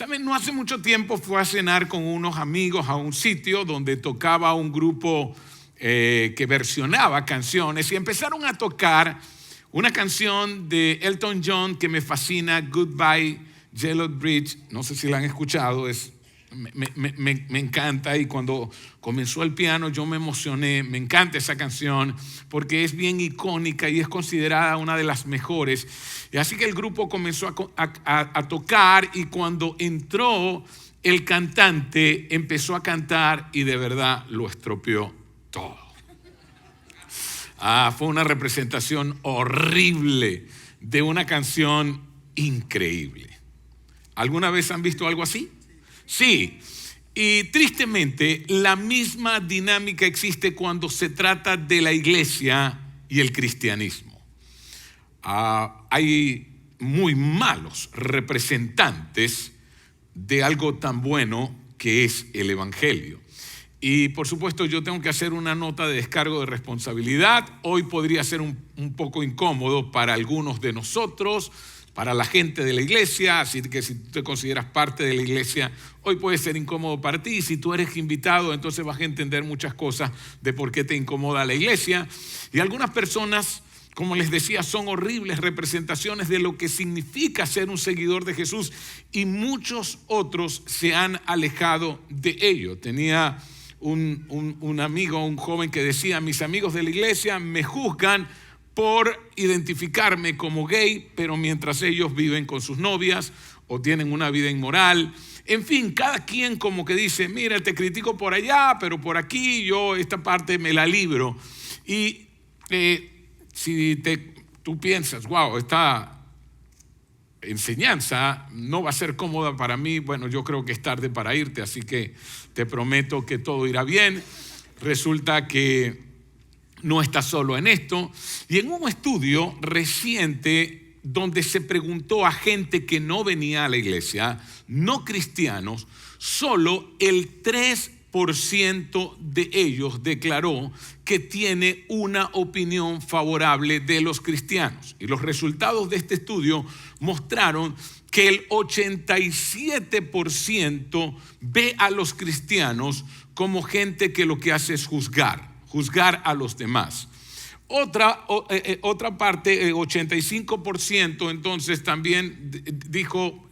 Saben, no hace mucho tiempo fui a cenar con unos amigos a un sitio donde tocaba un grupo que versionaba canciones y empezaron a tocar una canción de Elton John que me fascina, Goodbye Yellow Bridge. No sé si la han escuchado, me encanta, y cuando comenzó el piano yo me emocioné. Me encanta esa canción porque es bien icónica y es considerada una de las mejores. Y así que el grupo comenzó a tocar, y cuando entró el cantante empezó a cantar y de verdad lo estropeó todo. Fue una representación horrible de una canción increíble. ¿Alguna vez han visto algo así? Sí, y tristemente la misma dinámica existe cuando se trata de la iglesia y el cristianismo. Hay muy malos representantes de algo tan bueno que es el evangelio. Y por supuesto yo tengo que hacer una nota de descargo de responsabilidad. Hoy podría ser un poco incómodo para algunos de nosotros, para la gente de la iglesia, así que si tú te consideras parte de la iglesia, hoy puede ser incómodo para ti. Y si tú eres invitado, entonces vas a entender muchas cosas de por qué te incomoda la iglesia. Y algunas personas, como les decía, son horribles representaciones de lo que significa ser un seguidor de Jesús, y muchos otros se han alejado de ello. Tenía un amigo, un joven, que decía: mis amigos de la iglesia me juzgan por identificarme como gay, pero mientras ellos viven con sus novias o tienen una vida inmoral. En fin, cada quien como que dice: mira, te critico por allá, pero por aquí yo esta parte me la libro. Y si tú piensas, wow, esta enseñanza no va a ser cómoda para mí, bueno, yo creo que es tarde para irte, así que te prometo que todo irá bien. Resulta que no estás solo en esto. Y en un estudio reciente donde se preguntó a gente que no venía a la iglesia, no cristianos, solo el 3% de ellos declaró que tiene una opinión favorable de los cristianos. Y los resultados de este estudio mostraron que el 87% ve a los cristianos como gente que lo que hace es juzgar a los demás. Otra parte, 85%, entonces también dijo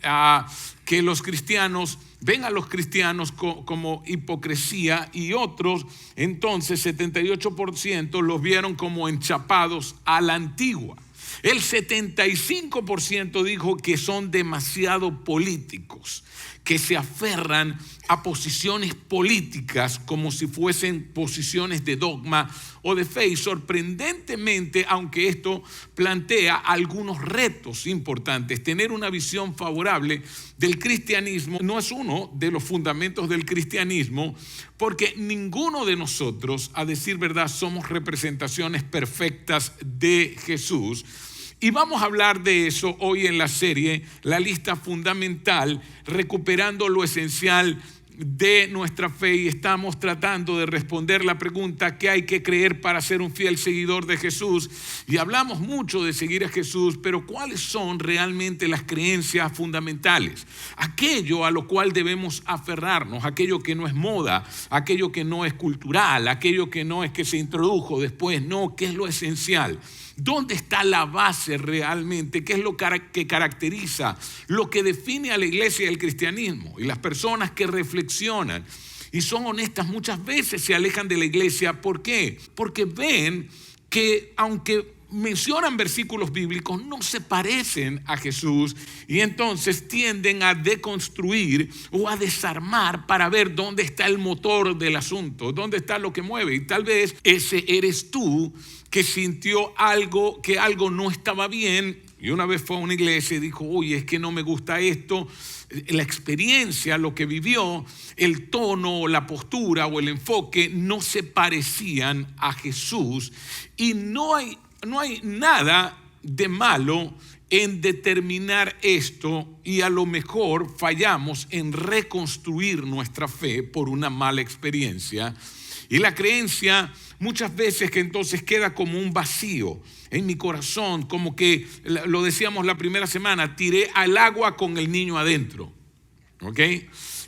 que los cristianos ven a los cristianos como hipocresía, y otros, entonces 78%, los vieron como enchapados a la antigua. El 75% dijo que son demasiado políticos, que se aferran a posiciones políticas como si fuesen posiciones de dogma o de fe. Y sorprendentemente, aunque esto plantea algunos retos importantes, tener una visión favorable del cristianismo no es uno de los fundamentos del cristianismo, porque ninguno de nosotros, a decir verdad, somos representaciones perfectas de Jesús. Y vamos a hablar de eso hoy en la serie La Lista Fundamental, recuperando lo esencial de nuestra fe, y estamos tratando de responder la pregunta: ¿qué hay que creer para ser un fiel seguidor de Jesús? Y hablamos mucho de seguir a Jesús, pero ¿cuáles son realmente las creencias fundamentales? Aquello a lo cual debemos aferrarnos, aquello que no es moda, aquello que no es cultural, aquello que no es que se introdujo después, no, ¿qué es lo esencial? ¿Dónde está la base realmente? ¿Qué es lo que caracteriza, lo que define a la iglesia y al cristianismo? Y las personas que reflexionan y son honestas muchas veces se alejan de la iglesia. ¿Por qué? Porque ven que aunque mencionan versículos bíblicos, no se parecen a Jesús, y entonces tienden a deconstruir o a desarmar para ver dónde está el motor del asunto, dónde está lo que mueve. Y tal vez ese eres tú, que sintió algo, que algo no estaba bien, y una vez fue a una iglesia y dijo: oye, es que no me gusta esto. La experiencia, lo que vivió, el tono, la postura o el enfoque no se parecían a Jesús. Y no hay nada de malo en determinar esto, y a lo mejor fallamos en reconstruir nuestra fe por una mala experiencia. Y la creencia muchas veces que entonces queda como un vacío en mi corazón, como que lo decíamos la primera semana, tiré al agua con el niño adentro. ¿Ok?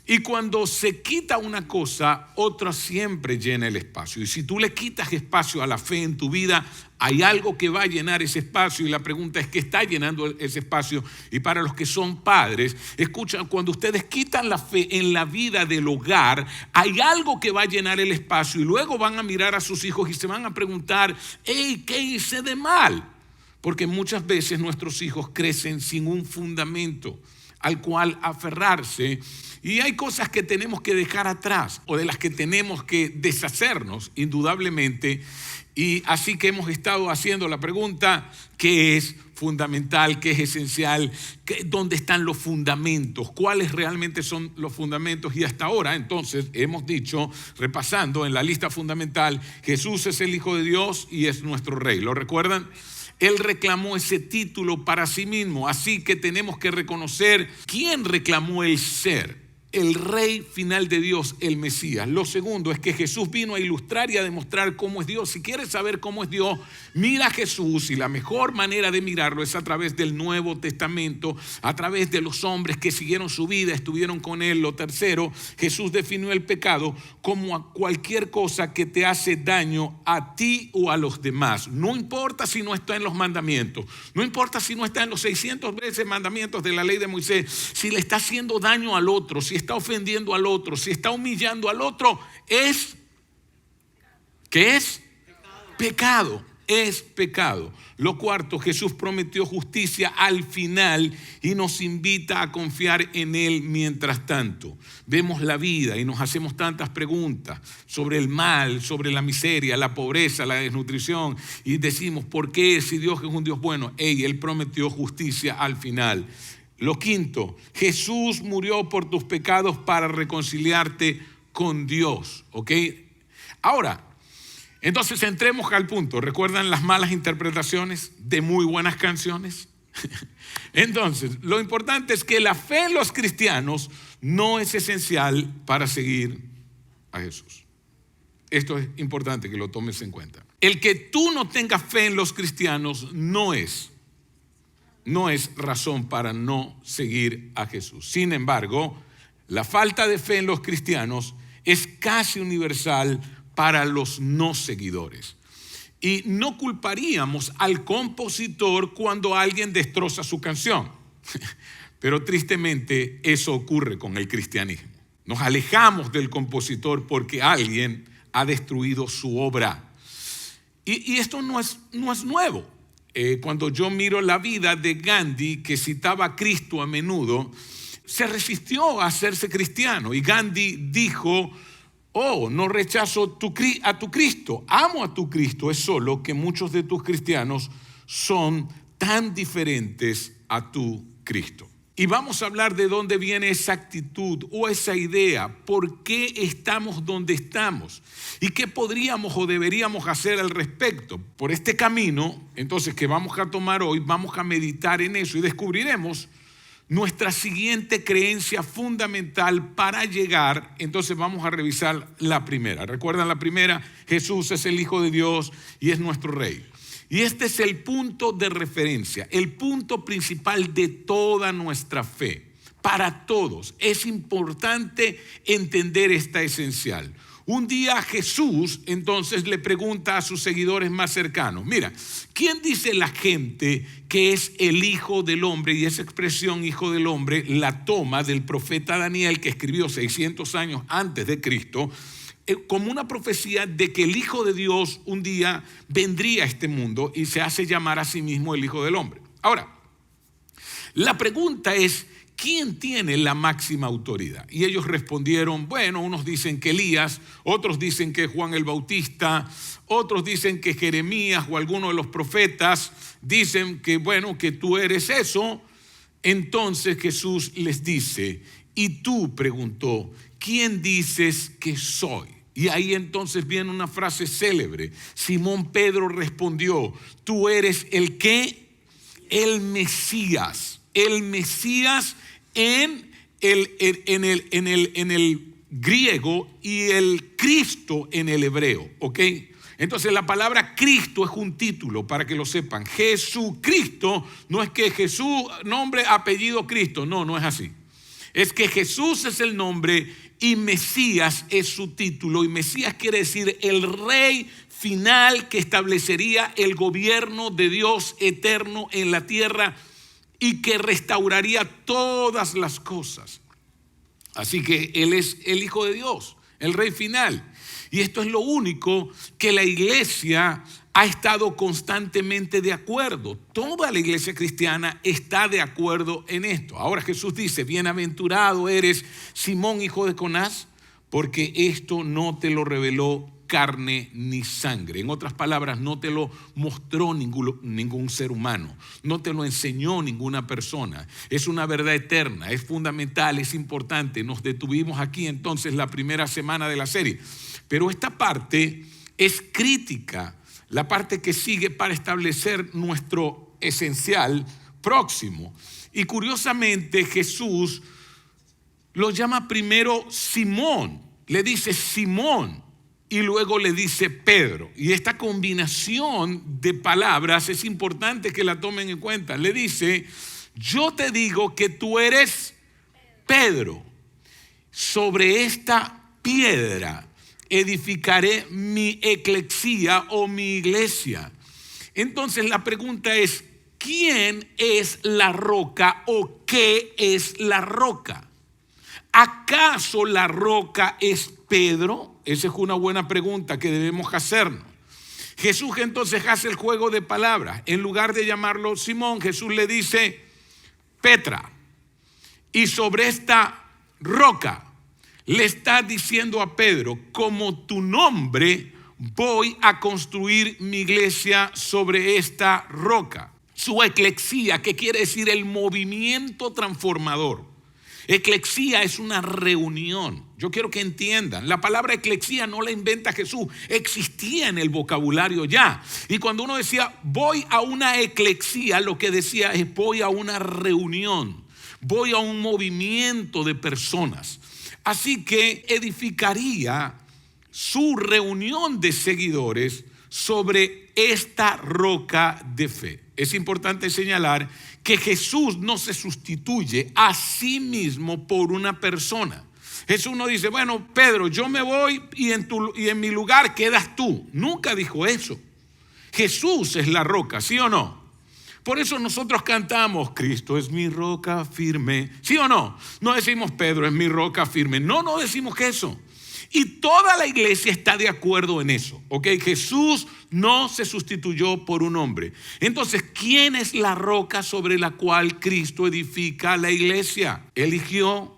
Y cuando se quita una cosa, otra siempre llena el espacio. Y si tú le quitas espacio a la fe en tu vida, hay algo que va a llenar ese espacio. Y la pregunta es, ¿qué está llenando ese espacio? Y para los que son padres, escuchan, cuando ustedes quitan la fe en la vida del hogar, hay algo que va a llenar el espacio. Y luego van a mirar a sus hijos y se van a preguntar, hey, ¿qué hice de mal? Porque muchas veces nuestros hijos crecen sin un fundamento al cual aferrarse, y hay cosas que tenemos que dejar atrás o de las que tenemos que deshacernos indudablemente. Y así que hemos estado haciendo la pregunta, ¿qué es fundamental? ¿Qué es esencial? ¿Dónde están los fundamentos? ¿Cuáles realmente son los fundamentos? Y hasta ahora entonces hemos dicho, repasando en la lista fundamental, Jesús es el Hijo de Dios y es nuestro Rey. ¿Lo recuerdan? Él reclamó ese título para sí mismo, así que tenemos que reconocer quién reclamó el ser. El Rey final de Dios, el Mesías. Lo segundo es que Jesús vino a ilustrar y a demostrar cómo es Dios. Si quieres saber cómo es Dios, mira a Jesús, y la mejor manera de mirarlo es a través del Nuevo Testamento, a través de los hombres que siguieron su vida, estuvieron con Él. Lo tercero, Jesús definió el pecado como a cualquier cosa que te hace daño a ti o a los demás. No importa si no está en los mandamientos, no importa si no está en los 600 veces mandamientos de la ley de Moisés, si le está haciendo daño al otro, si está ofendiendo al otro, si está humillando al otro, ¿qué es? Pecado. Es pecado. Lo cuarto, Jesús prometió justicia al final y nos invita a confiar en Él mientras tanto. Vemos la vida y nos hacemos tantas preguntas sobre el mal, sobre la miseria, la pobreza, la desnutrición, y decimos, ¿por qué si Dios es un Dios bueno? Él prometió justicia al final. Lo quinto, Jesús murió por tus pecados para reconciliarte con Dios. ¿Ok? Ahora, entonces entremos al punto. ¿Recuerdan las malas interpretaciones de muy buenas canciones? Entonces, lo importante es que la fe en los cristianos no es esencial para seguir a Jesús. Esto es importante que lo tomes en cuenta. El que tú no tengas fe en los cristianos no es razón para no seguir a Jesús. Sin embargo, la falta de fe en los cristianos es casi universal para los no seguidores. Y no culparíamos al compositor cuando alguien destroza su canción. Pero tristemente eso ocurre con el cristianismo. Nos alejamos del compositor porque alguien ha destruido su obra. Y esto no es nuevo. Cuando yo miro la vida de Gandhi, que citaba a Cristo a menudo, se resistió a hacerse cristiano. Y Gandhi dijo, no rechazo a tu Cristo, amo a tu Cristo, es solo que muchos de tus cristianos son tan diferentes a tu Cristo. Y vamos a hablar de dónde viene esa actitud o esa idea, por qué estamos donde estamos y qué podríamos o deberíamos hacer al respecto. Por este camino, entonces, que vamos a tomar hoy, vamos a meditar en eso y descubriremos nuestra siguiente creencia fundamental para llegar. Entonces vamos a revisar la primera. ¿Recuerdan la primera? Jesús es el Hijo de Dios y es nuestro Rey. Y este es el punto de referencia, el punto principal de toda nuestra fe. Para todos es importante entender esta esencial. Un día Jesús entonces le pregunta a sus seguidores más cercanos, mira, ¿quién dice la gente que es el Hijo del Hombre? Y esa expresión Hijo del Hombre la toma del profeta Daniel, que escribió 600 años antes de Cristo, como una profecía de que el Hijo de Dios un día vendría a este mundo y se hace llamar a sí mismo el Hijo del Hombre. Ahora, la pregunta es, ¿quién tiene la máxima autoridad? Y ellos respondieron, bueno, unos dicen que Elías, otros dicen que Juan el Bautista, otros dicen que Jeremías o alguno de los profetas dicen que, bueno, que tú eres eso. Entonces Jesús les dice, y tú, preguntó, ¿quién dices que soy? Y ahí entonces viene una frase célebre. Simón Pedro respondió, tú eres el ¿qué? El Mesías. El Mesías en el griego y el Cristo en el hebreo, ¿ok? Entonces la palabra Cristo es un título, para que lo sepan. Jesucristo no es que Jesús, nombre, apellido Cristo, no es así. es que Jesús es el nombre y Mesías es su título. Y Mesías quiere decir el rey final que establecería el gobierno de Dios eterno en la tierra y que restauraría todas las cosas. Así que Él es el Hijo de Dios, el rey final. Y esto es lo único que la iglesia ha estado constantemente de acuerdo. Toda la iglesia cristiana está de acuerdo en esto. Ahora Jesús dice, bienaventurado eres Simón, hijo de Jonás, porque esto no te lo reveló carne ni sangre. En otras palabras, no te lo mostró ningún ser humano, no te lo enseñó ninguna persona. Es una verdad eterna, es fundamental, es importante. Nos detuvimos aquí entonces la primera semana de la serie, pero esta parte es crítica, la parte que sigue para establecer nuestro esencial próximo. Y curiosamente Jesús lo llama primero Simón, le dice Simón y luego le dice Pedro. Y esta combinación de palabras es importante que la tomen en cuenta. Le dice, yo te digo que tú eres Pedro, sobre esta piedra edificaré mi eclesía o mi iglesia. Entonces la pregunta es, ¿quién es la roca o qué es la roca? ¿Acaso la roca es Pedro? Esa es una buena pregunta que debemos hacernos. Jesús entonces hace el juego de palabras. En lugar de llamarlo Simón, Jesús le dice Petra. Y sobre esta roca le está diciendo a Pedro, como tu nombre, voy a construir mi iglesia sobre esta roca. Su eclesía, que quiere decir el movimiento transformador. Eclesía es una reunión. Yo quiero que entiendan, la palabra eclesía no la inventa Jesús, existía en el vocabulario ya. Y cuando uno decía voy a una eclesía, lo que decía es voy a una reunión, voy a un movimiento de personas. Así que edificaría su reunión de seguidores sobre esta roca de fe. Es importante señalar que Jesús no se sustituye a sí mismo por una persona. Jesús no dice, bueno, Pedro, yo me voy y en mi lugar quedas tú. Nunca dijo eso. Jesús es la roca, ¿sí o no? Por eso nosotros cantamos, Cristo es mi roca firme. ¿Sí o no? No decimos, Pedro es mi roca firme. No decimos eso. Y toda la iglesia está de acuerdo en eso, ¿ok? Jesús no se sustituyó por un hombre. Entonces, ¿quién es la roca sobre la cual Cristo edifica la iglesia? Eligió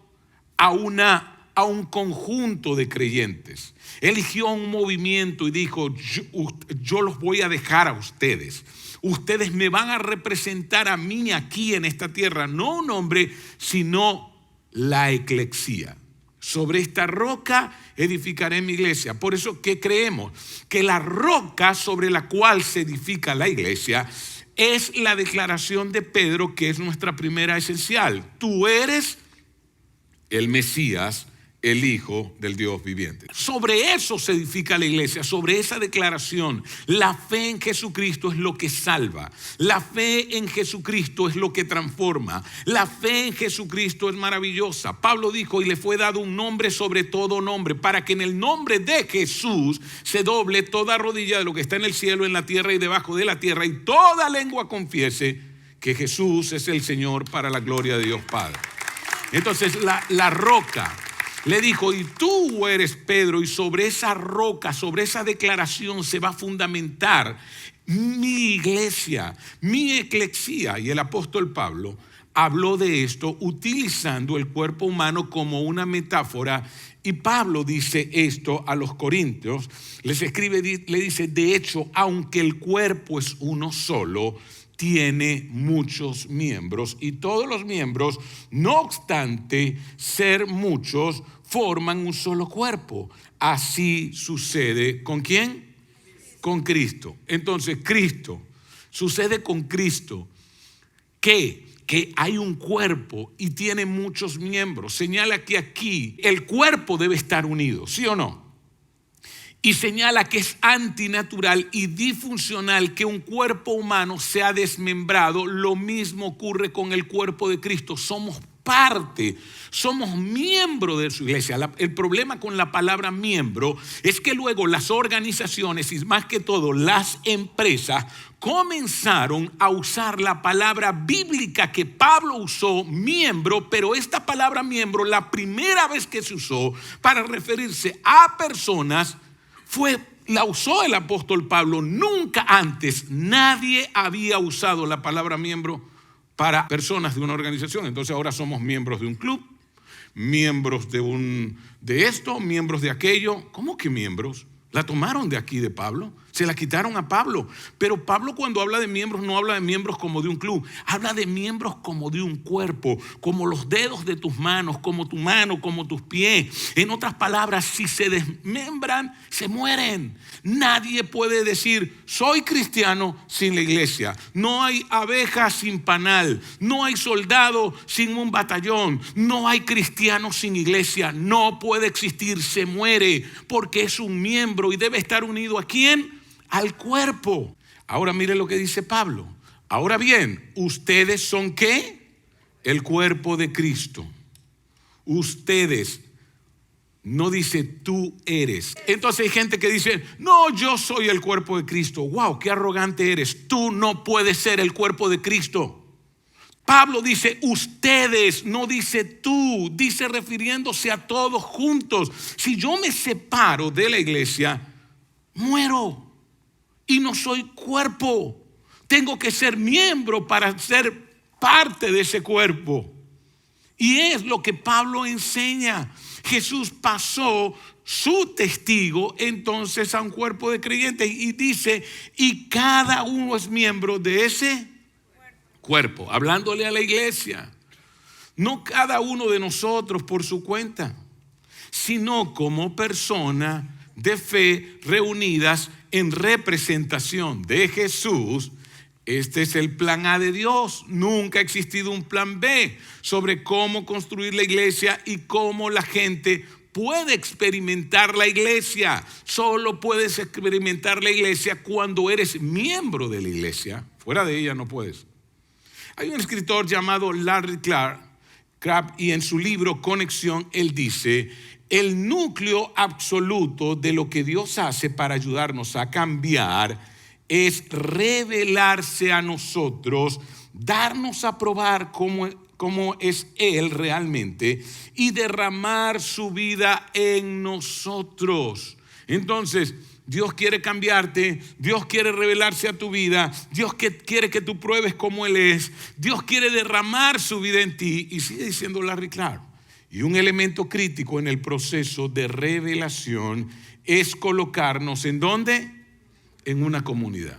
a un conjunto de creyentes. Eligió a un movimiento y dijo, yo los voy a dejar a ustedes. Ustedes me van a representar a mí aquí en esta tierra, no un hombre, sino la eclesía. Sobre esta roca edificaré mi iglesia. Por eso que creemos que la roca sobre la cual se edifica la iglesia es la declaración de Pedro, que es nuestra primera esencial. Tú eres el Mesías, el Hijo del Dios viviente. Sobre eso se edifica la iglesia, sobre esa declaración. La fe en Jesucristo es lo que salva. La fe en Jesucristo es lo que transforma. La fe en Jesucristo es maravillosa. Pablo dijo, y le fue dado un nombre sobre todo nombre, para que en el nombre de Jesús se doble toda rodilla de lo que está en el cielo, en la tierra y debajo de la tierra, y toda lengua confiese que Jesús es el Señor, para la gloria de Dios Padre. Entonces la roca le dijo, y tú eres Pedro, y sobre esa roca, sobre esa declaración se va a fundamentar mi iglesia, mi eclesía. Y el apóstol Pablo habló de esto utilizando el cuerpo humano como una metáfora. Y Pablo dice esto a los corintios, les escribe, le dice, de hecho, aunque el cuerpo es uno solo, tiene muchos miembros, y todos los miembros, no obstante ser muchos, forman un solo cuerpo. Así sucede ¿con quién? Con Cristo. Entonces Cristo, sucede con Cristo que hay un cuerpo y tiene muchos miembros. Señala que aquí el cuerpo debe estar unido, ¿sí o no? Y señala que es antinatural y disfuncional que un cuerpo humano sea desmembrado. Lo mismo ocurre con el cuerpo de Cristo. Somos parte, somos miembros de su iglesia. El problema con la palabra miembro es que luego las organizaciones y más que todo las empresas comenzaron a usar la palabra bíblica que Pablo usó, miembro, pero esta palabra miembro, la primera vez que se usó para referirse a personas, la usó el apóstol Pablo. Nunca antes nadie había usado la palabra miembro para personas de una organización. Entonces ahora somos miembros de un club, miembros de esto, miembros de aquello. ¿Cómo que miembros? La tomaron de aquí de Pablo, se la quitaron a Pablo. Pero Pablo cuando habla de miembros no habla de miembros como de un club, habla de miembros como de un cuerpo, como los dedos de tus manos, como tu mano, como tus pies. En otras palabras, si se desmembran, se mueren. Nadie puede decir soy cristiano sin la iglesia. No hay abeja sin panal, no hay soldado sin un batallón, no hay cristiano sin iglesia. No puede existir, se muere porque es un miembro y debe estar unido ¿a quién? Al cuerpo. Ahora mire lo que dice Pablo. Ahora bien, ustedes son ¿qué? El cuerpo de Cristo. Ustedes, no dice tú eres. Entonces hay gente que dice, no, yo soy el cuerpo de Cristo. Wow, qué arrogante eres. Tú no puedes ser el cuerpo de Cristo. Pablo dice ustedes, no dice tú, dice refiriéndose a todos juntos. Si yo me separo de la iglesia, muero y no soy cuerpo. Tengo que ser miembro para ser parte de ese cuerpo. Y es lo que Pablo enseña. Jesús pasó su testigo entonces a un cuerpo de creyentes y dice, y cada uno es miembro de ese cuerpo, hablándole a la iglesia. No cada uno de nosotros por su cuenta, sino como persona de fe reunidas en representación de Jesús. Este es el plan A de Dios. Nunca ha existido un plan B sobre cómo construir la iglesia y cómo la gente puede experimentar la iglesia. Solo puedes experimentar la iglesia cuando eres miembro de la iglesia. Fuera de ella no puedes. Hay un escritor llamado Larry Crabb y en su libro Conexión él dice: el núcleo absoluto de lo que Dios hace para ayudarnos a cambiar es revelarse a nosotros, darnos a probar cómo es Él realmente y derramar su vida en nosotros. Entonces, Dios quiere cambiarte, Dios quiere revelarse a tu vida, Dios quiere que tú pruebes cómo Él es, Dios quiere derramar su vida en ti. Y sigue diciendo Larry Clark. Y un elemento crítico en el proceso de revelación es colocarnos ¿en dónde? En una comunidad.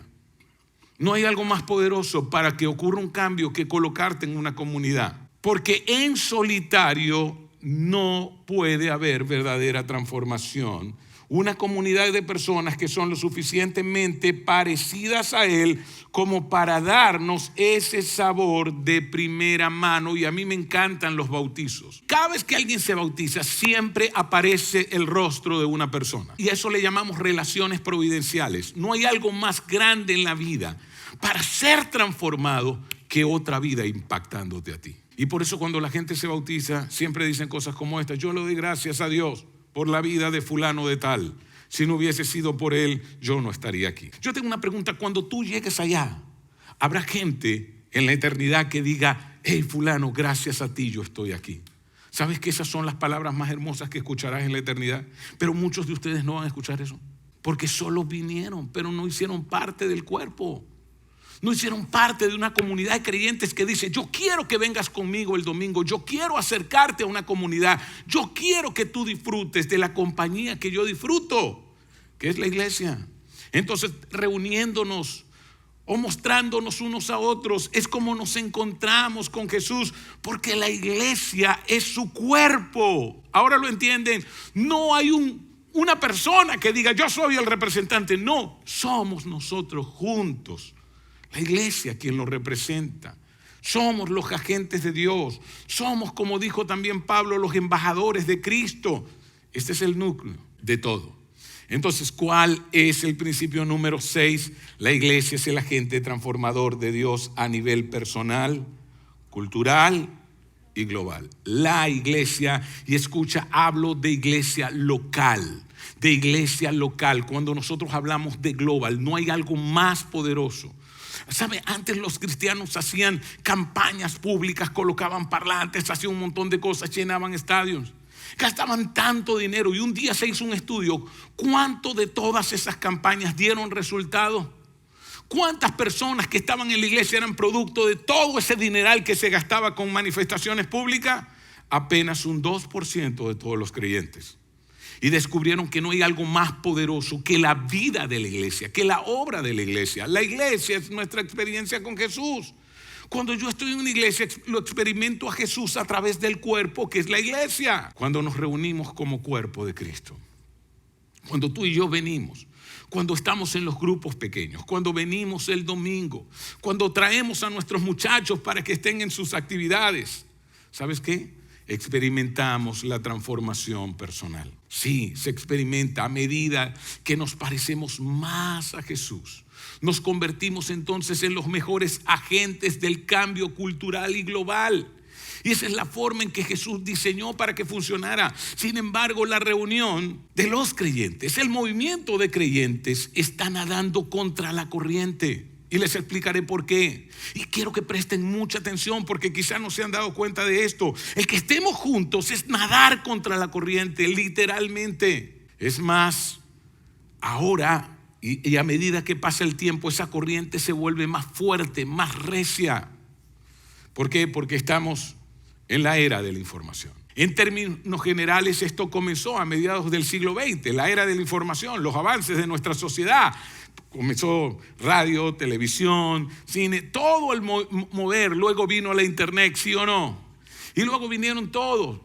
No hay algo más poderoso para que ocurra un cambio que colocarte en una comunidad. Porque en solitario no puede haber verdadera transformación. Una comunidad de personas que son lo suficientemente parecidas a Él como para darnos ese sabor de primera mano. Y a mí me encantan los bautizos. Cada vez que alguien se bautiza, siempre aparece el rostro de una persona. Y a eso le llamamos relaciones providenciales. No hay algo más grande en la vida para ser transformado que otra vida impactándote a ti. Y por eso cuando la gente se bautiza, siempre dicen cosas como esta: yo le doy gracias a Dios por la vida de fulano de tal. Si no hubiese sido por él, yo no estaría aquí. Yo tengo una pregunta: cuando tú llegues allá, ¿habrá gente en la eternidad que diga, hey fulano, gracias a ti yo estoy aquí? ¿Sabes que esas son las palabras más hermosas que escucharás en la eternidad? Pero muchos de ustedes no van a escuchar eso, porque solo vinieron, pero no hicieron parte del cuerpo. No hicieron parte de una comunidad de creyentes que dice: yo quiero que vengas conmigo el domingo, yo quiero acercarte a una comunidad, yo quiero que tú disfrutes de la compañía que yo disfruto, que es la iglesia. Entonces, reuniéndonos o mostrándonos unos a otros es como nos encontramos con Jesús, porque la iglesia es su cuerpo. Ahora lo entienden. No hay una persona que diga yo soy el representante. No, somos nosotros juntos. La iglesia quien lo representa. Somos los agentes de Dios. Somos, como dijo también Pablo, los embajadores de Cristo. Este es el núcleo de todo. Entonces, ¿cuál es el principio número 6? La iglesia es el agente transformador de Dios a nivel personal, cultural y global. La iglesia, y escucha, hablo de iglesia local. De iglesia local. Cuando nosotros hablamos de global, no hay algo más poderoso. ¿Sabe? Antes los cristianos hacían campañas públicas, colocaban parlantes, hacían un montón de cosas, llenaban estadios. Gastaban tanto dinero y un día se hizo un estudio. ¿Cuánto de todas esas campañas dieron resultado? ¿Cuántas personas que estaban en la iglesia eran producto de todo ese dineral que se gastaba con manifestaciones públicas? Apenas un 2% de todos los creyentes. Y descubrieron que no hay algo más poderoso que la vida de la iglesia, que la obra de la iglesia. La iglesia es nuestra experiencia con Jesús. Cuando yo estoy en una iglesia, lo experimento a Jesús a través del cuerpo que es la iglesia. Cuando nos reunimos como cuerpo de Cristo. Cuando tú y yo venimos. Cuando estamos en los grupos pequeños. Cuando venimos el domingo. Cuando traemos a nuestros muchachos para que estén en sus actividades. ¿Sabes qué? Experimentamos la transformación personal. Sí, se experimenta a medida que nos parecemos más a Jesús. Nos convertimos entonces en los mejores agentes del cambio cultural y global. Y esa es la forma en que Jesús diseñó para que funcionara. Sin embargo, la reunión de los creyentes, el movimiento de creyentes está nadando contra la corriente. Y les explicaré por qué. Y quiero que presten mucha atención porque quizás no se han dado cuenta de esto. El que estemos juntos es nadar contra la corriente, literalmente. Es más, ahora y a medida que pasa el tiempo, esa corriente se vuelve más fuerte, más recia. ¿Por qué? Porque estamos en la era de la información. En términos generales, esto comenzó a mediados del siglo XX, la era de la información, los avances de nuestra sociedad. Comenzó radio, televisión, cine, todo el mover. Luego vino la internet, ¿sí o no? Y luego vinieron todos,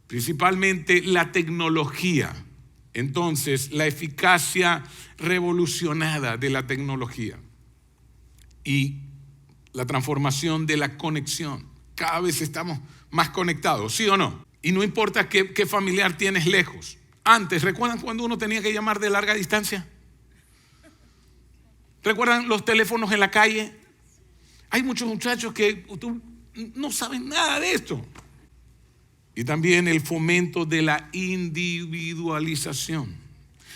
principalmente la tecnología. Entonces, la eficacia revolucionada de la tecnología y la transformación de la conexión. Cada vez estamos más conectados, ¿sí o no? Y no importa qué familiar tienes lejos. Antes, ¿recuerdan cuando uno tenía que llamar de larga distancia? ¿Recuerdan los teléfonos en la calle? Hay muchos muchachos que no saben nada de esto. Y también el fomento de la individualización.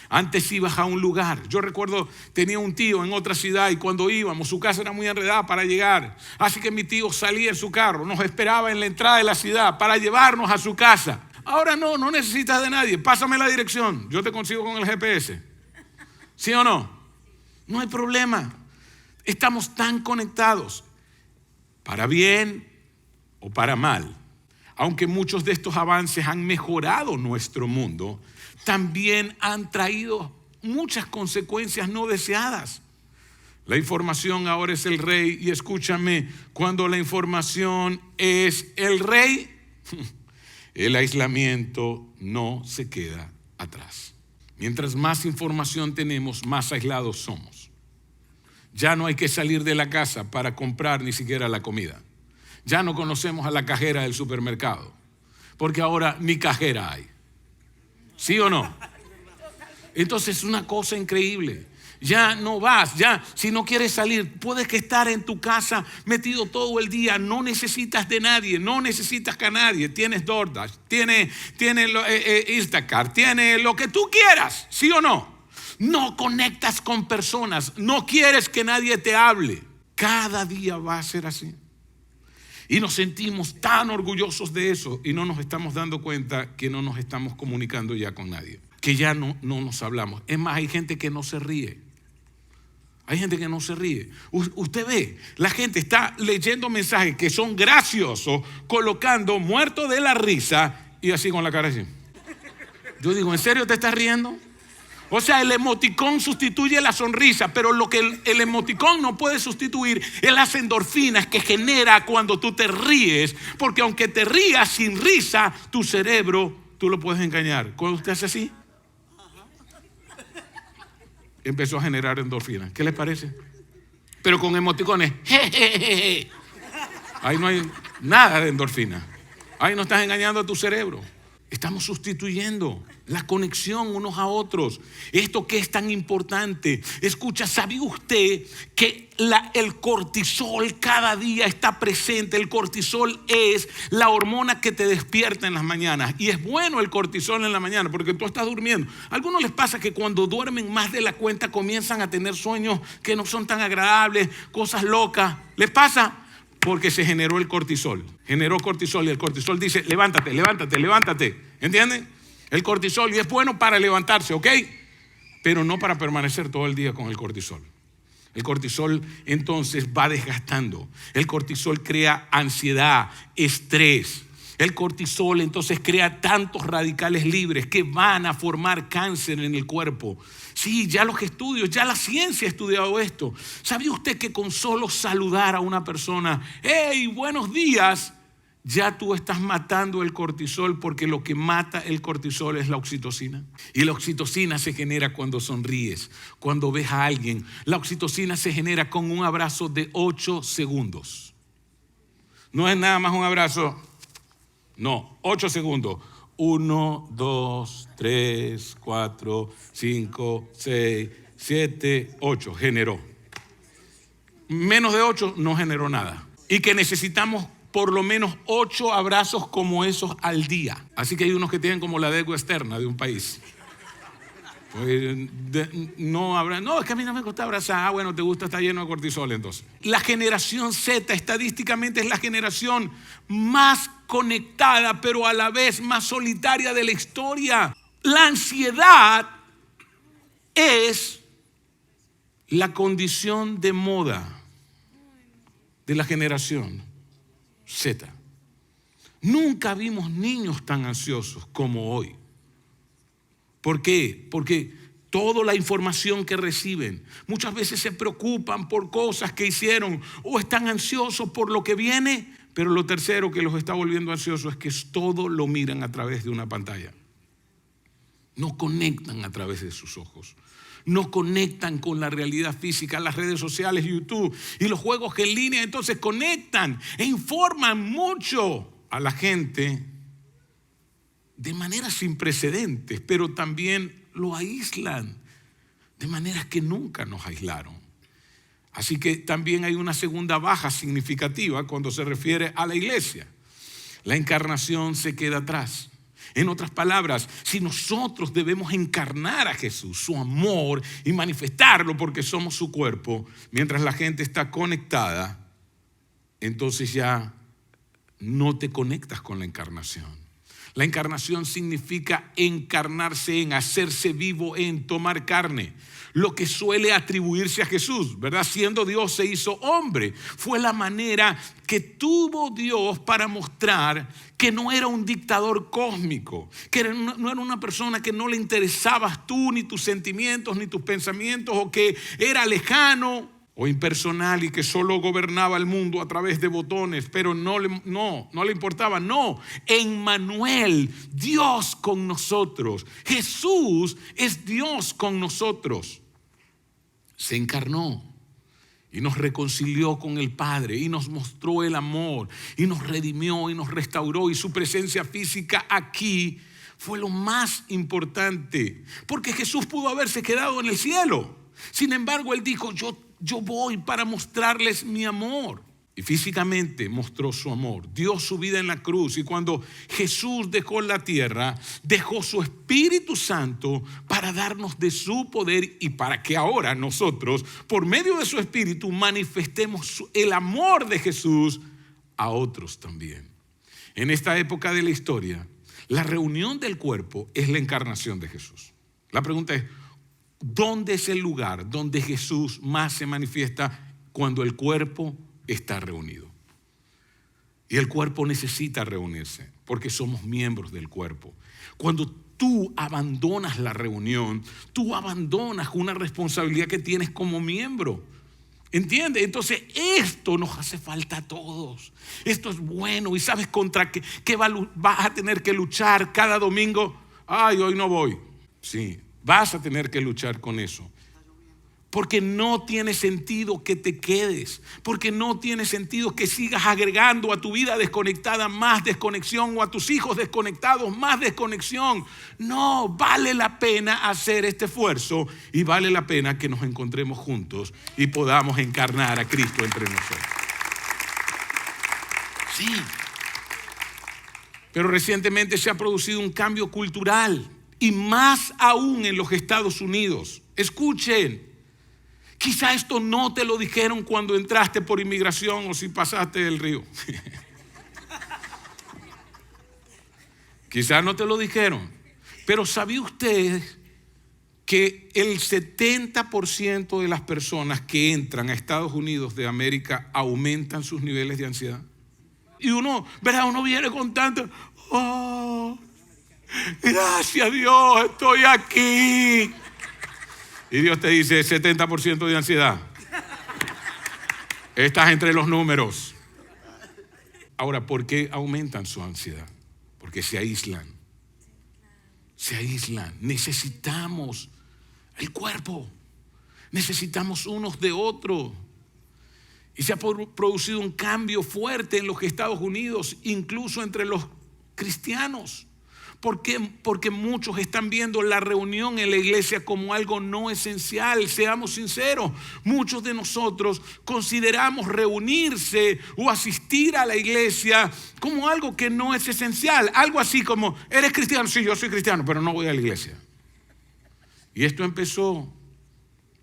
Antes ibas a un lugar. Yo recuerdo, tenía un tío en otra ciudad y cuando íbamos, su casa era muy enredada para llegar. Así que mi tío salía en su carro, nos esperaba en la entrada de la ciudad para llevarnos a su casa. Ahora no necesitas de nadie. Pásame la dirección, yo te consigo con el GPS. ¿Sí o no? No hay problema. Estamos tan conectados, para bien o para mal. Aunque muchos de estos avances han mejorado nuestro mundo, también han traído muchas consecuencias no deseadas. La información ahora es el rey y escúchame, cuando la información es el rey, el aislamiento no se queda atrás. Mientras más información tenemos, más aislados somos. Ya no hay que salir de la casa para comprar ni siquiera la comida. Ya no conocemos a la cajera del supermercado, porque ahora ni cajera hay. ¿Sí o no? Entonces es una cosa increíble. Ya no vas, ya si no quieres salir, puedes que estar en tu casa metido todo el día. No necesitas de nadie, no necesitas que a nadie. Tienes DoorDash, tienes Instacart, tienes lo que tú quieras, ¿sí o no? No conectas con personas, no quieres que nadie te hable. Cada día va a ser así. Y nos sentimos tan orgullosos de eso y no nos estamos dando cuenta que no nos estamos comunicando ya con nadie, que ya no nos hablamos. Es más, hay gente que no se ríe. Hay gente que no se ríe. Usted ve, la gente está leyendo mensajes que son graciosos, colocando muerto de la risa y así con la cara así. Yo digo, ¿en serio te estás riendo? O sea, el emoticón sustituye la sonrisa, pero lo que el emoticón no puede sustituir es las endorfinas que genera cuando tú te ríes, porque aunque te rías sin risa, tu cerebro, tú lo puedes engañar. Cuando usted hace así, empezó a generar endorfinas. ¿Qué les parece? Pero con emoticones, ahí no hay nada de endorfina. Ahí no estás engañando a tu cerebro. Estamos sustituyendo la conexión unos a otros. Esto que es tan importante. Escucha, ¿sabía usted que el cortisol cada día está presente? El cortisol es la hormona que te despierta en las mañanas. Y es bueno el cortisol en la mañana porque tú estás durmiendo. A algunos les pasa que cuando duermen más de la cuenta comienzan a tener sueños que no son tan agradables, cosas locas. ¿Les pasa? Porque se generó el cortisol. Generó cortisol y el cortisol dice, levántate, levántate, levántate. ¿Entienden? El cortisol, y es bueno para levantarse, ¿ok? Pero no para permanecer todo el día con el cortisol. El cortisol entonces va desgastando. El cortisol crea ansiedad, estrés. El cortisol entonces crea tantos radicales libres que van a formar cáncer en el cuerpo. Sí, ya los estudios, ya la ciencia ha estudiado esto. ¿Sabía usted que con solo saludar a una persona, hey, buenos días, ya tú estás matando el cortisol? Porque lo que mata el cortisol es la oxitocina. Y la oxitocina se genera cuando sonríes, cuando ves a alguien. La oxitocina se genera con un abrazo de 8 segundos. No es nada más un abrazo. No, 8 segundos. 1, 2, 3, 4, 5, 6, 7, 8. Generó. Menos de 8 no generó nada. Y que necesitamos por lo menos 8 abrazos como esos al día. Así que hay unos que tienen como la deuda externa de un país. No, es que a mí no me gusta abrazar. Bueno, te gusta, está lleno de cortisol entonces. La generación Z estadísticamente es la generación más conectada, pero a la vez más solitaria de la historia. La ansiedad es la condición de moda de la generación Z. Nunca vimos niños tan ansiosos como hoy. ¿Por qué? Porque toda la información que reciben, muchas veces se preocupan por cosas que hicieron o están ansiosos por lo que viene, pero lo tercero que los está volviendo ansiosos es que todo lo miran a través de una pantalla. No conectan a través de sus ojos. No conectan con la realidad física. Las redes sociales, YouTube y los juegos en línea entonces conectan e informan mucho a la gente de maneras sin precedentes, pero también lo aíslan de maneras que nunca nos aislaron. Así que también hay una segunda baja significativa cuando se refiere a la iglesia. La encarnación se queda atrás. En otras palabras, si nosotros debemos encarnar a Jesús, su amor, y manifestarlo porque somos su cuerpo, mientras la gente está conectada, entonces ya no te conectas con la encarnación. La encarnación significa encarnarse en, hacerse vivo en, tomar carne. Lo que suele atribuirse a Jesús, ¿verdad? Siendo Dios se hizo hombre. Fue la manera que tuvo Dios para mostrar que no era un dictador cósmico, que no era una persona que no le interesabas tú, ni tus sentimientos, ni tus pensamientos, o que era lejano o impersonal y que solo gobernaba el mundo a través de botones, pero no le importaba. No, Emmanuel, Dios con nosotros. Jesús es Dios con nosotros. Se encarnó y nos reconcilió con el Padre y nos mostró el amor y nos redimió y nos restauró, y su presencia física aquí fue lo más importante, porque Jesús pudo haberse quedado en el cielo. Sin embargo, Él dijo, yo voy para mostrarles mi amor. Y físicamente mostró su amor, dio su vida en la cruz. Y cuando Jesús dejó la tierra, dejó su Espíritu Santo para darnos de su poder y para que ahora nosotros, por medio de su Espíritu, manifestemos el amor de Jesús a otros también. En esta época de la historia, la reunión del cuerpo es la encarnación de Jesús. La pregunta es, ¿dónde es el lugar donde Jesús más se manifiesta? Cuando el cuerpo está reunido. Y el cuerpo necesita reunirse porque somos miembros del cuerpo. Cuando tú abandonas la reunión, tú abandonas una responsabilidad que tienes como miembro. ¿Entiendes? Entonces esto nos hace falta a todos. Esto es bueno. ¿Y sabes contra qué vas a tener que luchar cada domingo? Ay, hoy no voy. Sí, vas a tener que luchar con eso. Porque no tiene sentido que te quedes, porque no tiene sentido que sigas agregando a tu vida desconectada más desconexión o a tus hijos desconectados más desconexión. No, vale la pena hacer este esfuerzo y vale la pena que nos encontremos juntos y podamos encarnar a Cristo entre nosotros. Sí. Pero recientemente se ha producido un cambio cultural y más aún en los Estados Unidos. Escuchen. Quizá esto no te lo dijeron cuando entraste por inmigración o si pasaste el río. Quizá no te lo dijeron. Pero ¿sabía usted que el 70% de las personas que entran a Estados Unidos de América aumentan sus niveles de ansiedad? Y uno, ¿verdad? Uno viene con tanto, oh, gracias a Dios, estoy aquí. Y Dios te dice 70% de ansiedad. Estás entre los números. Ahora, ¿por qué aumentan su ansiedad? Porque se aíslan. Se aíslan. Necesitamos el cuerpo. Necesitamos unos de otros. Y se ha producido un cambio fuerte en los Estados Unidos, incluso entre los cristianos. ¿Por qué? Porque muchos están viendo la reunión en la iglesia como algo no esencial. Seamos sinceros, muchos de nosotros consideramos reunirse o asistir a la iglesia como algo que no es esencial. Algo así como, ¿eres cristiano? Sí, yo soy cristiano, pero no voy a la iglesia. Y esto empezó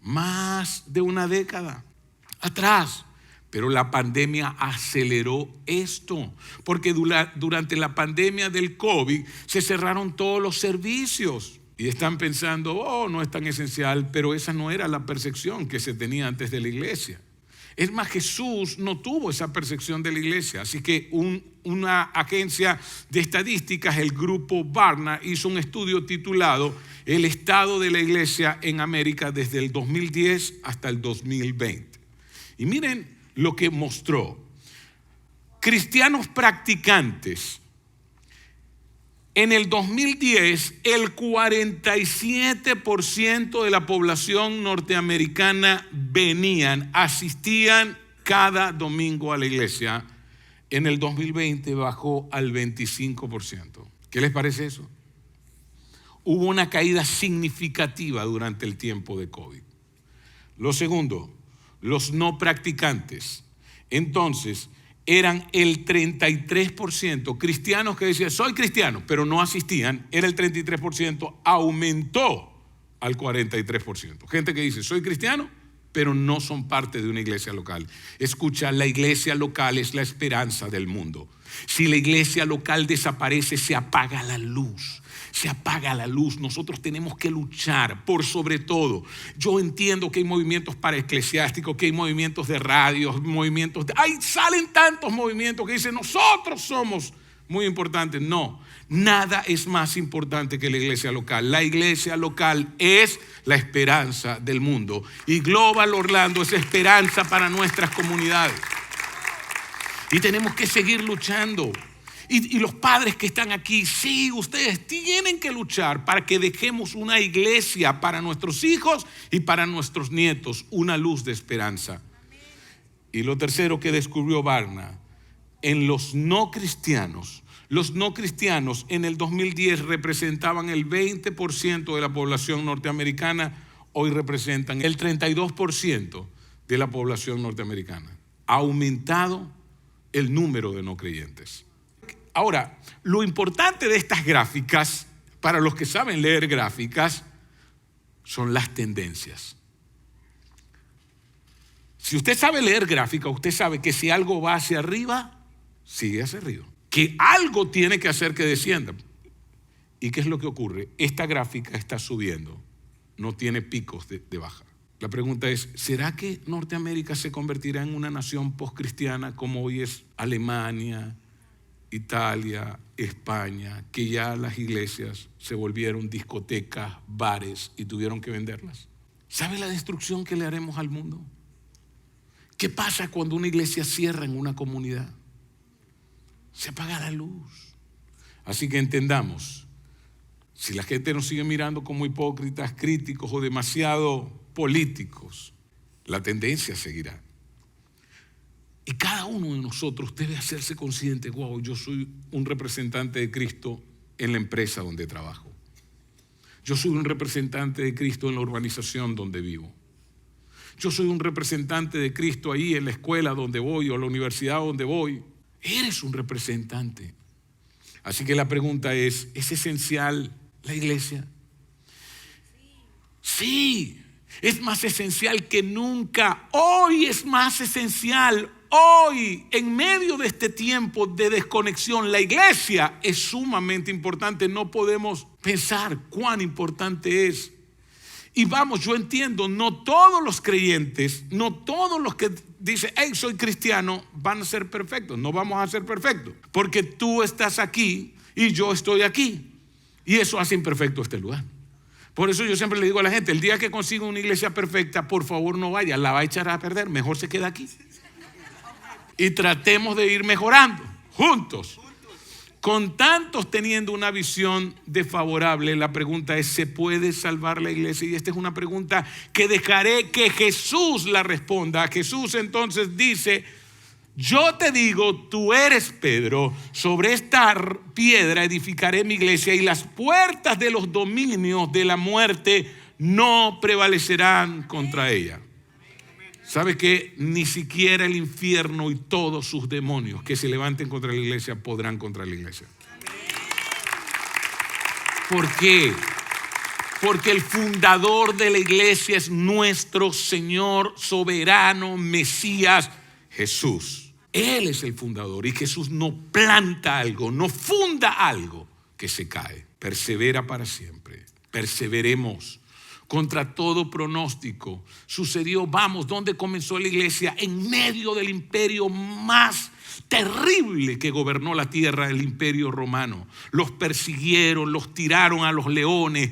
más de una década atrás. Pero la pandemia aceleró esto, porque durante la pandemia del COVID se cerraron todos los servicios. Y están pensando, oh, no es tan esencial, pero esa no era la percepción que se tenía antes de la iglesia. Es más, Jesús no tuvo esa percepción de la iglesia. Así que una agencia de estadísticas, el grupo Barna, hizo un estudio titulado El estado de la iglesia en América desde el 2010 hasta el 2020. Y miren lo que mostró. Cristianos practicantes. En el 2010, el 47% de la población norteamericana asistían cada domingo a la iglesia. En el 2020 bajó al 25%. ¿Qué les parece eso? Hubo una caída significativa durante el tiempo de COVID. Lo segundo, los no practicantes. Entonces, eran el 33%. Cristianos que decían, soy cristiano, pero no asistían, era el 33%, aumentó al 43%. Gente que dice, soy cristiano, pero no son parte de una iglesia local. Escucha, la iglesia local es la esperanza del mundo. Si la iglesia local desaparece, se apaga la luz. Se apaga la luz. Nosotros tenemos que luchar por sobre todo. Yo entiendo que hay movimientos paraeclesiásticos, que hay movimientos de radios, salen tantos movimientos que dicen nosotros somos muy importantes. No, nada es más importante que la iglesia local. La iglesia local es la esperanza del mundo y Global Orlando es esperanza para nuestras comunidades. Y tenemos que seguir luchando. Y los padres que están aquí, sí, ustedes tienen que luchar para que dejemos una iglesia para nuestros hijos y para nuestros nietos, una luz de esperanza. Y lo tercero que descubrió Barna, en los no cristianos en el 2010 representaban el 20% de la población norteamericana, hoy representan el 32% de la población norteamericana. Ha aumentado el número de no creyentes. Ahora, lo importante de estas gráficas, para los que saben leer gráficas, son las tendencias. Si usted sabe leer gráficas, usted sabe que si algo va hacia arriba, sigue hacia arriba. Que algo tiene que hacer que descienda. ¿Y qué es lo que ocurre? Esta gráfica está subiendo, no tiene picos de baja. La pregunta es, ¿será que Norteamérica se convertirá en una nación postcristiana como hoy es Alemania, Italia, España, que ya las iglesias se volvieron discotecas, bares y tuvieron que venderlas? ¿Sabe la destrucción que le haremos al mundo? ¿Qué pasa cuando una iglesia cierra en una comunidad? Se apaga la luz. Así que entendamos, si la gente nos sigue mirando como hipócritas, críticos o demasiado políticos, la tendencia seguirá. Y cada uno de nosotros debe hacerse consciente, wow, yo soy un representante de Cristo en la empresa donde trabajo. Yo soy un representante de Cristo en la urbanización donde vivo. Yo soy un representante de Cristo ahí en la escuela donde voy o en la universidad donde voy. Eres un representante. Así que la pregunta ¿es esencial la iglesia? Sí, es más esencial que nunca. Hoy es más esencial. Hoy, en medio de este tiempo de desconexión, la iglesia es sumamente importante. No podemos pensar cuán importante es. Y vamos, yo entiendo, no todos los creyentes, no todos los que dicen, hey, soy cristiano, van a ser perfectos. No vamos a ser perfectos, porque tú estás aquí y yo estoy aquí. Y eso hace imperfecto este lugar. Por eso yo siempre le digo a la gente, el día que consiga una iglesia perfecta, por favor no vaya, la va a echar a perder, mejor se queda aquí. Y tratemos de ir mejorando juntos. Con tantos teniendo una visión desfavorable, la pregunta es, ¿se puede salvar la iglesia? Y esta es una pregunta que dejaré que Jesús la responda. Jesús entonces dice, yo te digo, tú eres Pedro, sobre esta piedra edificaré mi iglesia y las puertas de los dominios de la muerte no prevalecerán contra ella. ¿Sabe qué? Ni siquiera el infierno y todos sus demonios que se levanten contra la iglesia podrán contra la iglesia. ¿Por qué? Porque el fundador de la iglesia es nuestro Señor soberano, Mesías, Jesús. Él es el fundador y Jesús no planta algo, no funda algo que se cae. Persevera para siempre. Perseveremos. Contra todo pronóstico sucedió, vamos, ¿dónde comenzó la iglesia? En medio del imperio más terrible que gobernó la tierra, el imperio romano. Los persiguieron, los tiraron a los leones,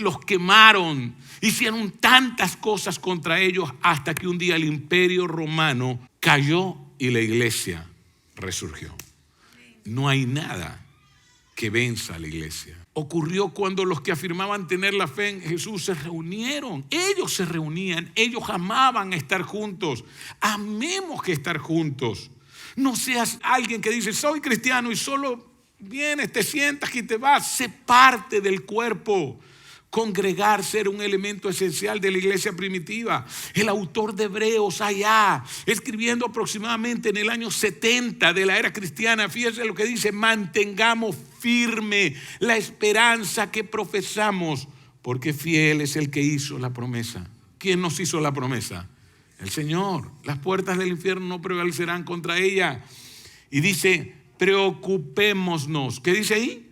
los quemaron, hicieron tantas cosas contra ellos hasta que un día el imperio romano cayó y la iglesia resurgió. No hay nada que venza a la iglesia. Ocurrió cuando los que afirmaban tener la fe en Jesús se reunieron. Ellos se reunían, ellos amaban estar juntos. Amemos que estar juntos. No seas alguien que dice, soy cristiano y solo vienes, te sientas y te vas. Sé parte del cuerpo. Congregarse era un elemento esencial de la iglesia primitiva. El autor de Hebreos allá, escribiendo aproximadamente en el año 70 de la era cristiana, fíjense lo que dice, mantengamos firme la esperanza que profesamos, porque fiel es el que hizo la promesa. ¿Quién nos hizo la promesa? El Señor. Las puertas del infierno no prevalecerán contra ella. Y dice, preocupémonos. ¿Qué dice ahí?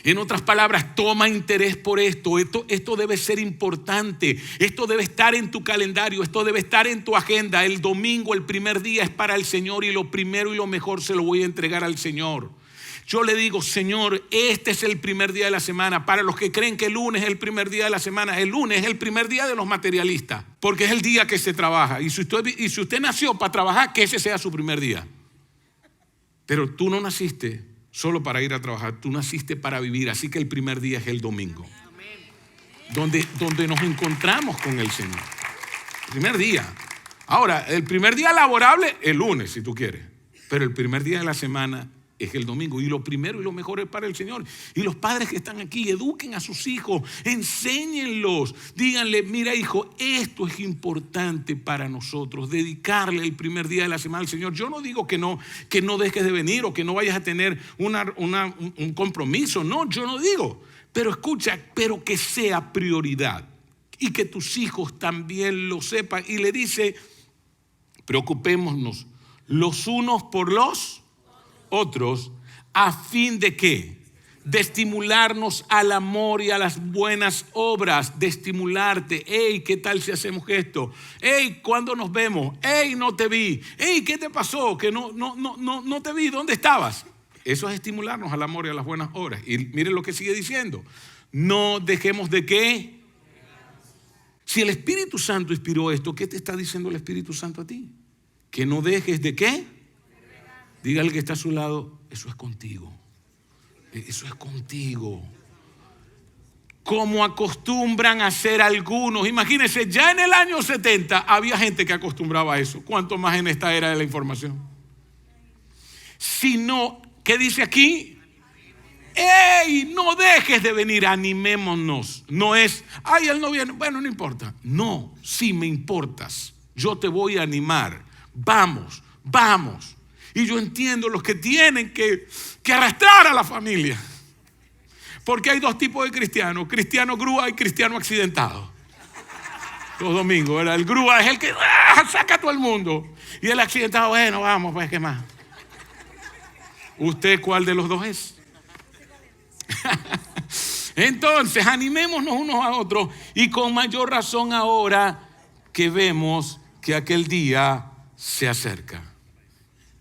En otras palabras, toma interés por esto. Esto debe ser importante. Esto debe estar en tu calendario. Esto debe estar en tu agenda. El domingo, el primer día, es para el Señor y lo primero y lo mejor se lo voy a entregar al Señor. Yo le digo, Señor, este es el primer día de la semana. Para los que creen que el lunes es el primer día de la semana, el lunes es el primer día de los materialistas, porque es el día que se trabaja. Y si usted nació para trabajar, que ese sea su primer día. Pero tú no naciste solo para ir a trabajar, tú naciste para vivir, así que el primer día es el domingo, donde nos encontramos con el Señor. Primer día. Ahora, el primer día laborable, el lunes, si tú quieres, pero el primer día de la semana es el domingo, y lo primero y lo mejor es para el Señor. Y los padres que están aquí, eduquen a sus hijos, enséñenlos, díganle, mira hijo, esto es importante para nosotros, dedicarle el primer día de la semana al Señor. Yo no digo que no dejes de venir o que no vayas a tener un compromiso, no, yo no digo, pero escucha, pero que sea prioridad y que tus hijos también lo sepan. Y le dice, preocupémonos los unos por los otros, a fin de ¿qué? De estimularnos al amor y a las buenas obras, de estimularte. Hey, ¿qué tal si hacemos esto? Hey, ¿cuándo nos vemos? Hey, no te vi. Hey, ¿qué te pasó? Que no te vi, ¿dónde estabas? Eso es estimularnos al amor y a las buenas obras. Y miren lo que sigue diciendo. No dejemos de ¿qué? Si el Espíritu Santo inspiró esto, ¿qué te está diciendo el Espíritu Santo a ti? Que no dejes de ¿qué? Dígale que está a su lado, eso es contigo. Eso es contigo. como acostumbran a hacer algunos. Imagínense, ya en el año 70 había gente que acostumbraba a eso. ¿Cuánto más en esta era de la información? Sino, ¿qué dice aquí? ¡Ey! No dejes de venir, animémonos. No es, ay, él no viene, bueno, no importa. No, sí me importas. Yo te voy a animar. Vamos, vamos. Y yo entiendo los que tienen que arrastrar a la familia. Porque hay dos tipos de cristianos: cristiano grúa y cristiano accidentado. Los domingos, ¿verdad? El grúa es el que saca a todo el mundo. Y el accidentado, bueno, vamos, pues, ¿qué más? ¿Usted cuál de los dos es? Entonces, animémonos unos a otros, y con mayor razón ahora que vemos que aquel día se acerca.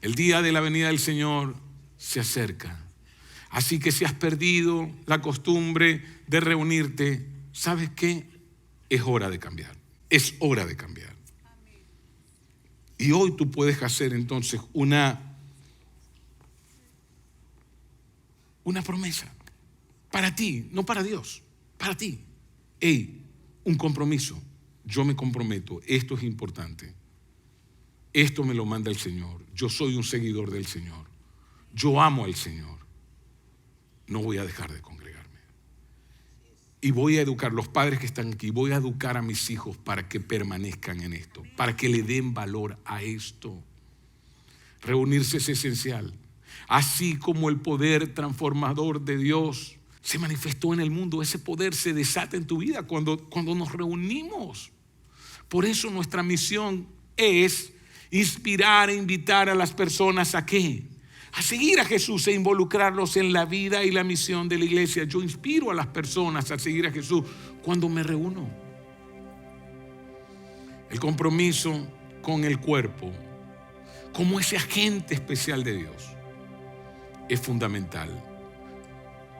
El día de la venida del Señor se acerca. Así que si has perdido la costumbre de reunirte, ¿sabes qué? Es hora de cambiar. Es hora de cambiar. Y hoy tú puedes hacer entonces una promesa. Para ti, no para Dios, para ti. Hey, un compromiso. Yo me comprometo, esto es importante. Esto me lo manda el Señor. Yo soy un seguidor del Señor. Yo amo al Señor. No voy a dejar de congregarme. Y voy a educar, los padres que están aquí, voy a educar a mis hijos para que permanezcan en esto, para que le den valor a esto. Reunirse es esencial. Así como el poder transformador de Dios se manifestó en el mundo, ese poder se desata en tu vida cuando nos reunimos. Por eso nuestra misión es inspirar e invitar a las personas ¿a qué? A seguir a Jesús e involucrarlos en la vida y la misión de la iglesia. Yo inspiro a las personas a seguir a Jesús cuando me reúno. El compromiso con el cuerpo, como ese agente especial de Dios, es fundamental.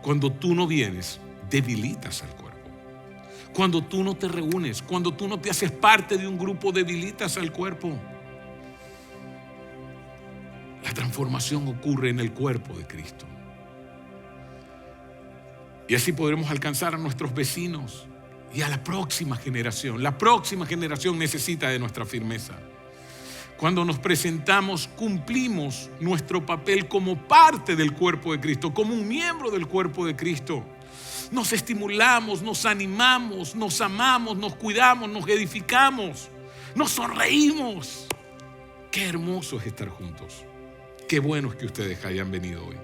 Cuando tú no vienes, debilitas al cuerpo. Cuando tú no te reúnes, cuando tú no te haces parte de un grupo, debilitas al cuerpo. La transformación ocurre en el cuerpo de Cristo. Y así podremos alcanzar a nuestros vecinos y a la próxima generación. La próxima generación necesita de nuestra firmeza. Cuando nos presentamos, cumplimos nuestro papel como parte del cuerpo de Cristo, como un miembro del cuerpo de Cristo. Nos estimulamos, nos animamos, nos amamos, nos cuidamos, nos edificamos, nos sonreímos. Qué hermoso es estar juntos. Qué bueno es que ustedes hayan venido hoy.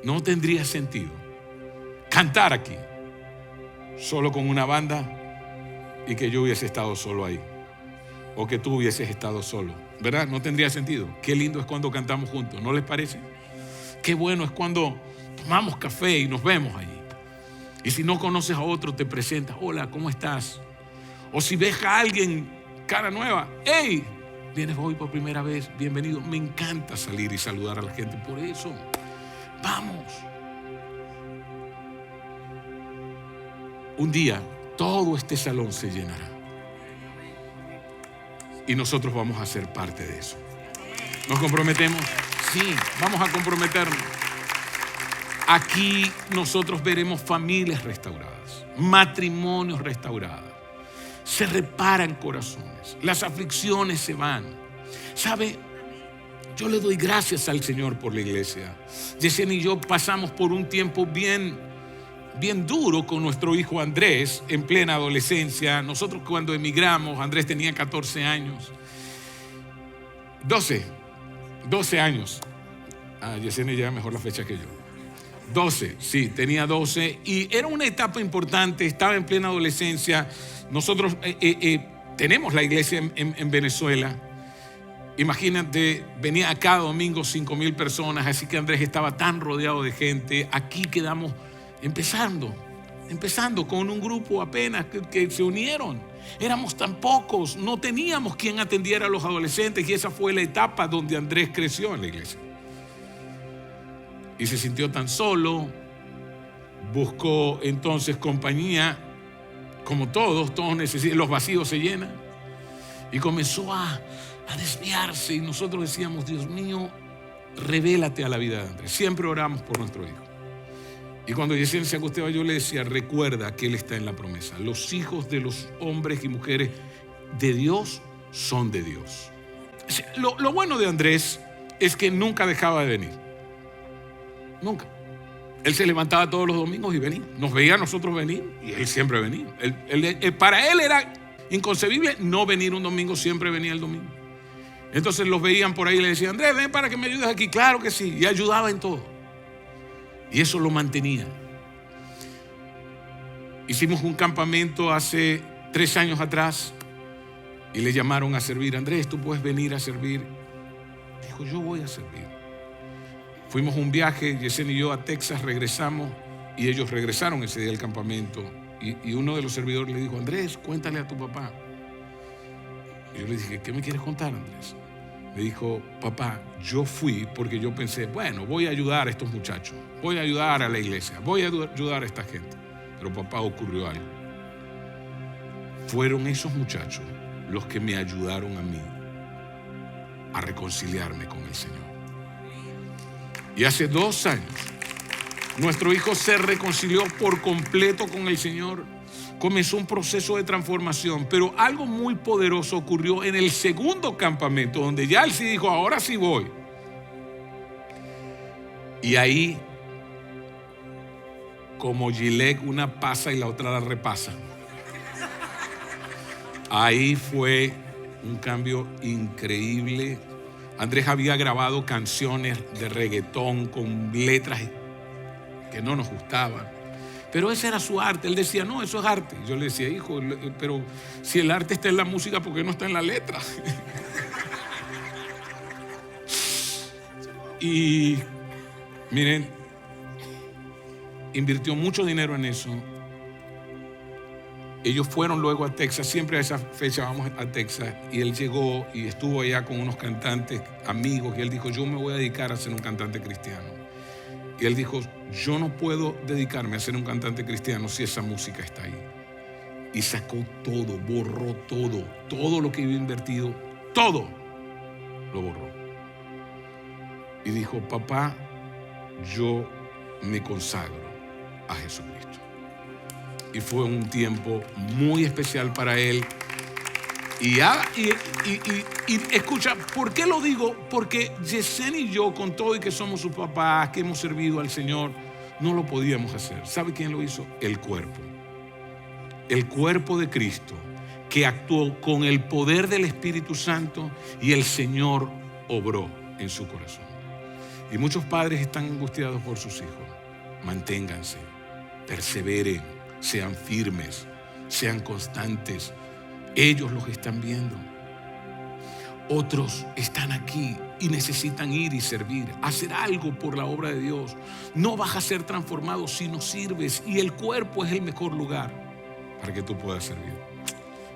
No tendría sentido cantar aquí solo con una banda y que yo hubiese estado solo ahí, o que tú hubieses estado solo, ¿verdad? No tendría sentido. Qué lindo es cuando cantamos juntos, ¿no les parece? Qué bueno es cuando tomamos café y nos vemos allí. Y si no conoces a otro, te presentas: hola, ¿cómo estás? O si ves a alguien cara nueva: hey, vienes hoy por primera vez, bienvenido. Me encanta salir y saludar a la gente. Por eso, vamos. Un día todo este salón se llenará y nosotros vamos a ser parte de eso. ¿Nos comprometemos? Sí, vamos a comprometernos. Aquí nosotros veremos familias restauradas, matrimonios restaurados. Se reparan corazones, las aflicciones se van. ¿Sabe? Yo le doy gracias al Señor por la iglesia. Yesenia y yo pasamos por un tiempo bien duro con nuestro hijo Andrés en plena adolescencia. Nosotros cuando emigramos, Andrés tenía 14 años. 12 años. Yesenia lleva mejor la fecha que yo. 12, sí, tenía 12. Y era una etapa importante, estaba en plena adolescencia. Nosotros tenemos la iglesia en Venezuela. Imagínate, venía cada domingo 5,000 personas, así que Andrés estaba tan rodeado de gente. Aquí quedamos empezando con un grupo apenas que se unieron. Éramos tan pocos, no teníamos quien atendiera a los adolescentes, y esa fue la etapa donde Andrés creció en la iglesia. Y se sintió tan solo, buscó entonces compañía, como todos necesitan, los vacíos se llenan, y comenzó a desviarse, y nosotros decíamos: Dios mío, revélate a la vida de Andrés. Siempre oramos por nuestro hijo. Y cuando Yesenia se acostaba, yo le decía, recuerda que Él está en la promesa. Los hijos de los hombres y mujeres de Dios son de Dios. Lo bueno de Andrés es que nunca dejaba de venir. Nunca. Él se levantaba todos los domingos y venía. Nos veía a nosotros venir y él siempre venía. Para él era inconcebible no venir un domingo, siempre venía el domingo. Entonces los veían por ahí y le decían, Andrés, ven para que me ayudes aquí. Claro que sí. Y ayudaba en todo. Y eso lo mantenía. Hicimos un campamento hace 3 años atrás y le llamaron a servir. Andrés, tú puedes venir a servir. Dijo, yo voy a servir. Fuimos un viaje, Yesenia y yo, a Texas, regresamos y ellos regresaron ese día al campamento. Y uno de los servidores le dijo, Andrés, cuéntale a tu papá. Y yo le dije, ¿qué me quieres contar, Andrés? Me dijo, papá, yo fui porque yo pensé, bueno, voy a ayudar a estos muchachos, voy a ayudar a la iglesia, voy a ayudar a esta gente. Pero papá, ocurrió algo. Fueron esos muchachos los que me ayudaron a mí a reconciliarme con el Señor. Y hace 2 años, nuestro hijo se reconcilió por completo con el Señor. Comenzó un proceso de transformación, pero algo muy poderoso ocurrió en el segundo campamento, donde ya él sí dijo, ahora sí voy. Y ahí, como Gillette, una pasa y la otra la repasa. Ahí fue un cambio increíble. Andrés había grabado canciones de reggaetón con letras que no nos gustaban. Pero ese era su arte. Él decía, no, eso es arte. Yo le decía, hijo, pero si el arte está en la música, ¿por qué no está en la letra? Y miren, invirtió mucho dinero en eso. Ellos fueron luego a Texas, siempre a esa fecha vamos a Texas, y él llegó y estuvo allá con unos cantantes amigos, y él dijo, yo me voy a dedicar a ser un cantante cristiano. Y él dijo, yo no puedo dedicarme a ser un cantante cristiano si esa música está ahí. Y sacó todo, borró todo lo que había invertido, todo lo borró. Y dijo, papá, yo me consagro a Jesucristo. Y fue un tiempo muy especial para él. Y escucha, ¿por qué lo digo? Porque Yesenia y yo, con todo y que somos sus papás, que hemos servido al Señor, no lo podíamos hacer. ¿Sabe quién lo hizo? El cuerpo. El cuerpo de Cristo, que actuó con el poder del Espíritu Santo y el Señor obró en su corazón. Y muchos padres están angustiados por sus hijos. Manténganse, perseveren, sean firmes, sean constantes. Ellos los están viendo. Otros están aquí y necesitan ir y servir, hacer algo por la obra de Dios. No vas a ser transformado si no sirves, y el cuerpo es el mejor lugar para que tú puedas servir.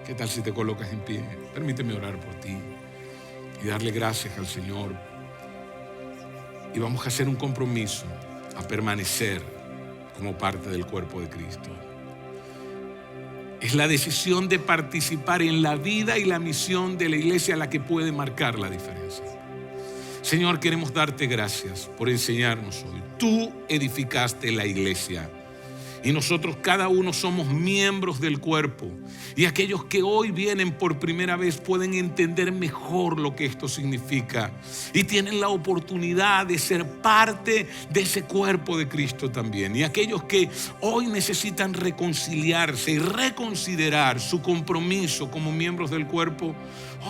¿Qué tal si te colocas en pie? Permíteme orar por ti y darle gracias al Señor. Y vamos a hacer un compromiso a permanecer como parte del cuerpo de Cristo. Es la decisión de participar en la vida y la misión de la iglesia la que puede marcar la diferencia. Señor, queremos darte gracias por enseñarnos hoy. Tú edificaste la iglesia y nosotros cada uno somos miembros del cuerpo. Y aquellos que hoy vienen por primera vez pueden entender mejor lo que esto significa y tienen la oportunidad de ser parte de ese cuerpo de Cristo también. Y aquellos que hoy necesitan reconciliarse y reconsiderar su compromiso como miembros del cuerpo,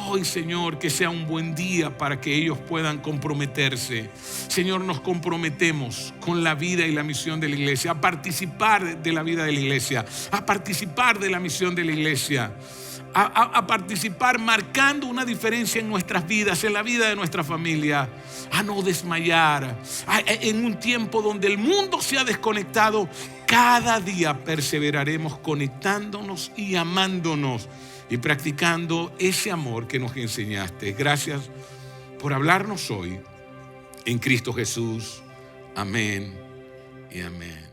hoy, Señor, que sea un buen día para que ellos puedan comprometerse. Señor, nos comprometemos con la vida y la misión de la iglesia, a participar de la vida de la iglesia, a participar de la misión de la iglesia, a participar marcando una diferencia en nuestras vidas, en la vida de nuestra familia, a no desmayar. En un tiempo donde el mundo se ha desconectado, cada día perseveraremos conectándonos y amándonos y practicando ese amor que nos enseñaste. Gracias por hablarnos hoy en Cristo Jesús. Amén y amén.